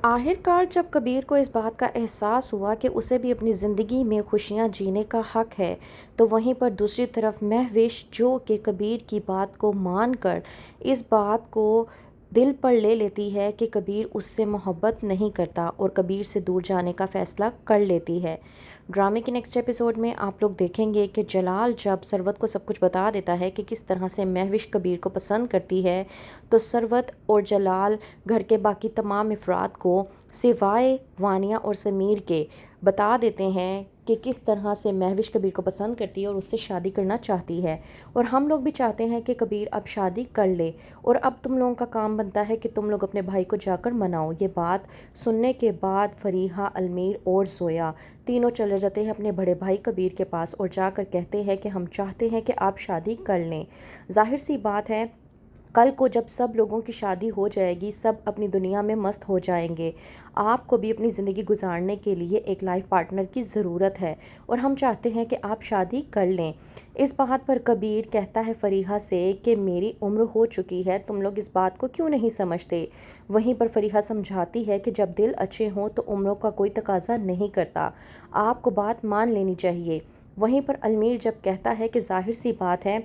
आखिरकार जब कबीर को इस बात का एहसास हुआ कि उसे भी अपनी ज़िंदगी में खुशियाँ जीने का हक है, तो वहीं पर दूसरी तरफ महविश जो कि कबीर की बात को मानकर इस बात को दिल पर ले लेती है कि कबीर उससे मोहब्बत नहीं करता और कबीर से दूर जाने का फ़ैसला कर लेती है। ड्रामे के नेक्स्ट एपिसोड में आप लोग देखेंगे कि जलाल जब सरवत को सब कुछ बता देता है कि किस तरह से महविश कबीर को पसंद करती है, तो सरवत और जलाल घर के बाकी तमाम अफराद को सिवाय वानिया और समीर के बता देते हैं कि किस तरह से महविश कबीर को पसंद करती है और उससे शादी करना चाहती है। और हम लोग भी चाहते हैं कि कबीर अब शादी कर ले और अब तुम लोगों का काम बनता है कि तुम लोग अपने भाई को जाकर मनाओ। ये बात सुनने के बाद फरीहा, अलमीर और जोया तीनों चले जाते हैं अपने बड़े भाई कबीर के पास और जाकर कहते हैं कि हम चाहते हैं कि आप शादी कर लें। जाहिर सी बात है, कल को जब सब लोगों की शादी हो जाएगी, सब अपनी दुनिया में मस्त हो जाएंगे। आपको भी अपनी ज़िंदगी गुजारने के लिए एक लाइफ पार्टनर की ज़रूरत है और हम चाहते हैं कि आप शादी कर लें। इस बात पर कबीर कहता है फरीहा से कि मेरी उम्र हो चुकी है, तुम लोग इस बात को क्यों नहीं समझते। वहीं पर फरीहा समझाती है कि जब दिल अच्छे हों तो उम्रों का कोई तकाजा नहीं करता, आपको बात मान लेनी चाहिए। वहीं पर अलमीर जब कहता है कि जाहिर सी बात है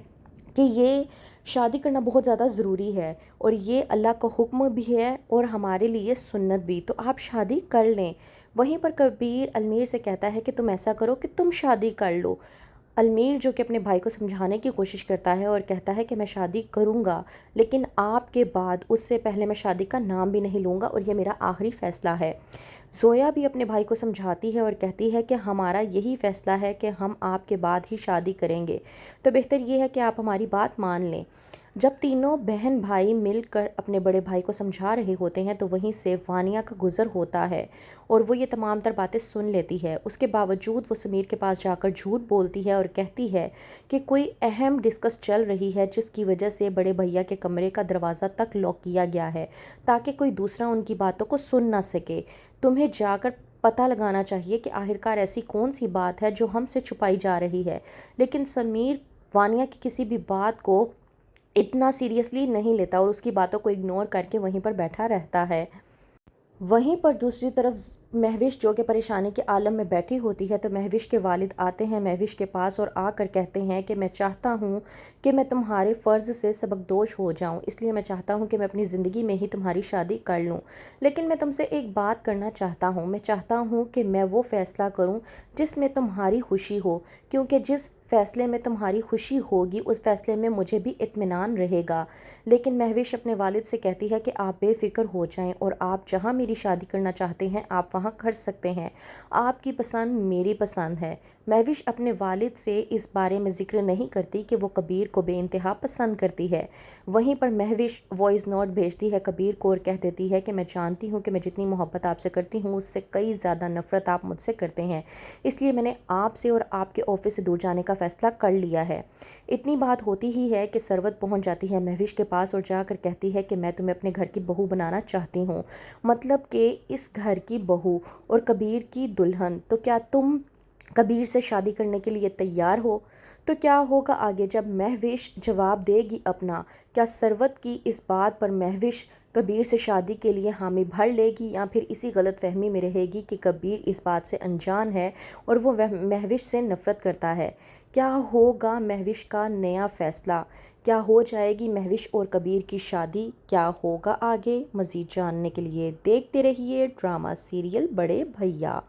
कि ये शादी करना बहुत ज़्यादा ज़रूरी है और ये अल्लाह का हुक्म भी है और हमारे लिए सुन्नत भी, तो आप शादी कर लें। वहीं पर कबीर अलमीर से कहता है कि तुम ऐसा करो कि तुम शादी कर लो। अलमीर जो कि अपने भाई को समझाने की कोशिश करता है और कहता है कि मैं शादी करूँगा, लेकिन आपके बाद उससे पहले मैं शादी का नाम भी नहीं लूँगा और ये मेरा आखिरी फ़ैसला है। जोया भी अपने भाई को समझाती है और कहती है कि हमारा यही फ़ैसला है कि हम आपके बाद ही शादी करेंगे, तो बेहतर ये है कि आप हमारी बात मान लें। जब तीनों बहन भाई मिलकर अपने बड़े भाई को समझा रहे होते हैं तो वहीं से वानिया का गुज़र होता है और वो ये तमाम तर बातें सुन लेती है। उसके बावजूद वो समीर के पास जाकर झूठ बोलती है और कहती है कि कोई अहम डिस्कस चल रही है जिसकी वजह से बड़े भैया के कमरे का दरवाज़ा तक लॉक किया गया है ताकि कोई दूसरा उनकी बातों को सुन ना सके। तुम्हें जाकर पता लगाना चाहिए कि आखिरकार ऐसी कौन सी बात है जो हमसे छुपाई जा रही है। लेकिन समीर वानिया की किसी भी बात को इतना सीरियसली नहीं लेता और उसकी बातों को इग्नोर करके वहीं पर बैठा रहता है। वहीं पर दूसरी तरफ महविश जो कि परेशानी के आलम में बैठी होती है, तो महविश के वालिद आते हैं महविश के पास और आकर कहते हैं कि मैं चाहता हूँ कि मैं तुम्हारे फ़र्ज़ से सबकदोश हो जाऊँ, इसलिए मैं चाहता हूँ कि मैं अपनी ज़िंदगी में ही तुम्हारी शादी कर लूँ। लेकिन मैं तुमसे एक बात करना चाहता हूँ, मैं चाहता हूँ कि मैं वो फ़ैसला करूँ जिसमें तुम्हारी खुशी हो, क्योंकि जिस फ़ैसले में तुम्हारी खुशी होगी उस फ़ैसले में मुझे भी इत्मीनान रहेगा। लेकिन महविश अपने वालिद से कहती है कि आप बेफ़िक्र हो जाएं और आप जहां मेरी शादी करना चाहते हैं आप वहां कर सकते हैं, आपकी पसंद मेरी पसंद है। महविश अपने वालिद से इस बारे में ज़िक्र नहीं करती कि वो कबीर को बेइंतहा पसंद करती है। वहीं पर महविश वॉइस नोट भेजती है कबीर को और कह देती है कि मैं जानती हूँ कि मैं जितनी मोहब्बत आपसे करती हूँ उससे कई ज़्यादा नफ़रत आप मुझसे करते हैं, इसलिए मैंने आपसे और आपके ऑफिस से दूर जाने का फ़ैसला कर लिया है। इतनी बात होती ही है कि सरवत पहुंच जाती है महविश के पास और जाकर कहती है कि मैं तुम्हें अपने घर की बहू बनाना चाहती हूँ, मतलब कि इस घर की बहू और कबीर की दुल्हन। तो क्या तुम कबीर से शादी करने के लिए तैयार हो। तो क्या होगा आगे जब महविश जवाब देगी अपना, क्या सरवत की इस बात पर महविश कबीर से शादी के लिए हामी भर लेगी या फिर इसी गलत फहमी में रहेगी कि कबीर इस बात से अनजान है और वो महविश से नफ़रत करता है। क्या होगा महविश का नया फ़ैसला, क्या हो जाएगी महविश और कबीर की शादी, क्या होगा आगे, मज़ीद जानने के लिए देखते रहिए ड्रामा सीरियल बड़े भैया।